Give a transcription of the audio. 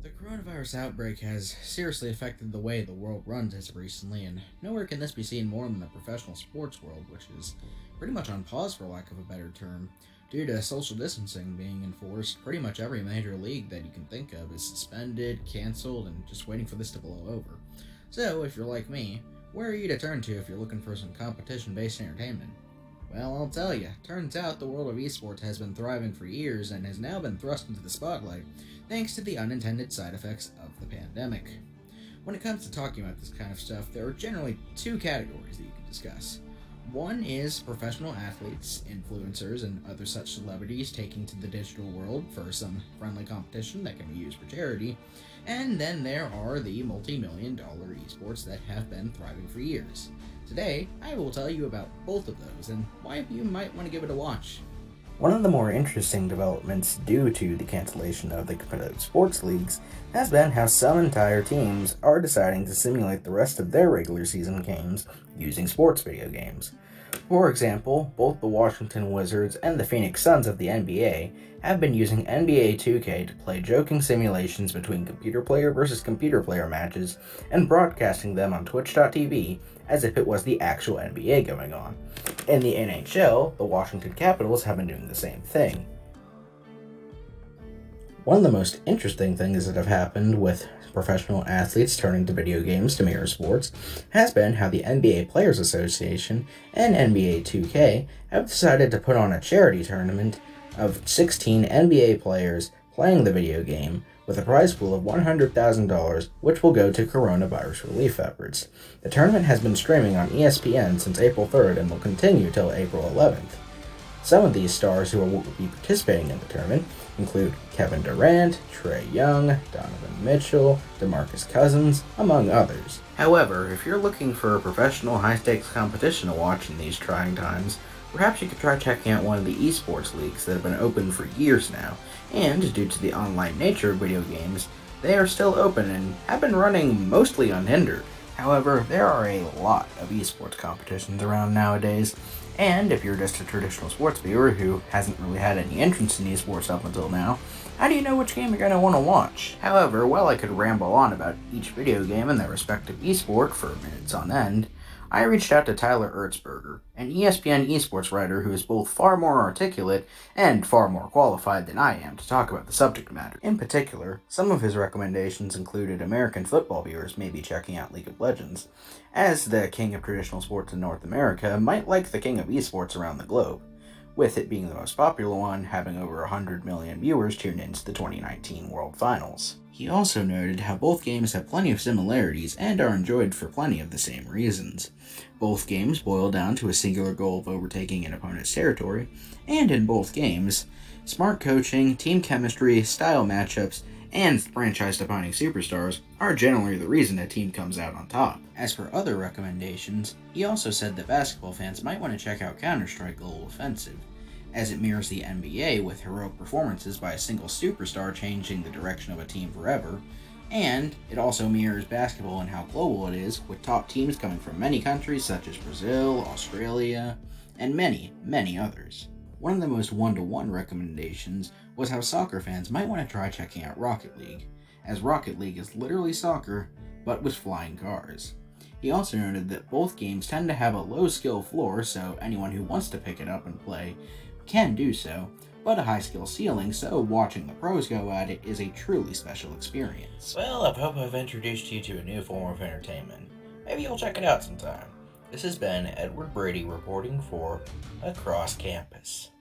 The coronavirus outbreak has seriously affected the way the world runs as of recently, and nowhere can this be seen more than the professional sports world, which is pretty much on pause for lack of a better term. Due to social distancing being enforced, pretty much every major league that you can think of is suspended, canceled, and just waiting for this to blow over. So, if you're like me, where are you to turn to if you're looking for some competition-based entertainment? Well, I'll tell you, turns out the world of esports has been thriving for years and has now been thrust into the spotlight thanks to the unintended side effects of the pandemic. When it comes to talking about this kind of stuff, there are generally two categories that you can discuss. One is professional athletes, influencers, and other such celebrities taking to the digital world for some friendly competition that can be used for charity. And then there are the multi-million-dollar esports that have been thriving for years. Today, I will tell you about both of those and why you might want to give it a watch. One of the more interesting developments due to the cancellation of the competitive sports leagues has been how some entire teams are deciding to simulate the rest of their regular season games using sports video games. For example, both the Washington Wizards and the Phoenix Suns of the NBA have been using NBA 2K to play joking simulations between computer player versus computer player matches and broadcasting them on Twitch.tv as if it was the actual NBA going on. In the NHL, the Washington Capitals have been doing the same thing. One of the most interesting things that have happened with professional athletes turning to video games to mirror sports has been how the NBA Players Association and NBA 2K have decided to put on a charity tournament of 16 NBA players playing the video game with a prize pool of $100,000, which will go to coronavirus relief efforts. The tournament has been streaming on ESPN since April 3rd and will continue till April 11th. Some of these stars who will be participating in the tournament include Kevin Durant, Trae Young, Donovan Mitchell, DeMarcus Cousins, among others. However, if you're looking for a professional high-stakes competition to watch in these trying times, perhaps you could try checking out one of the esports leagues that have been open for years now, and due to the online nature of video games, they are still open and have been running mostly unhindered. However, there are a lot of esports competitions around nowadays, and if you're just a traditional sports viewer who hasn't really had any interest in esports up until now, how do you know which game you're going to want to watch? However, while I could ramble on about each video game and their respective esport for minutes on end, I reached out to Tyler Ertzberger, an ESPN esports writer who is both far more articulate and far more qualified than I am to talk about the subject matter. In particular, some of his recommendations included American football viewers maybe checking out League of Legends, as the king of traditional sports in North America might like the king of esports around the globe, with it being the most popular one, having over 100 million viewers tune into the 2019 World Finals. He also noted how both games have plenty of similarities and are enjoyed for plenty of the same reasons. Both games boil down to a singular goal of overtaking an opponent's territory, and in both games, smart coaching, team chemistry, style matchups, and franchise-defining superstars are generally the reason a team comes out on top. As for other recommendations, he also said that basketball fans might want to check out Counter-Strike Global Offensive, as it mirrors the NBA with heroic performances by a single superstar changing the direction of a team forever, and it also mirrors basketball and how global it is, with top teams coming from many countries such as Brazil, Australia, and many, many others. One of the most one-to-one recommendations was how soccer fans might want to try checking out Rocket League, as Rocket League is literally soccer, but with flying cars. He also noted that both games tend to have a low skill floor, so anyone who wants to pick it up and play can do so, but a high skill ceiling, so watching the pros go at it is a truly special experience. Well, I hope I've introduced you to a new form of entertainment. Maybe you'll check it out sometime. This has been Edward Brady reporting for Across Campus.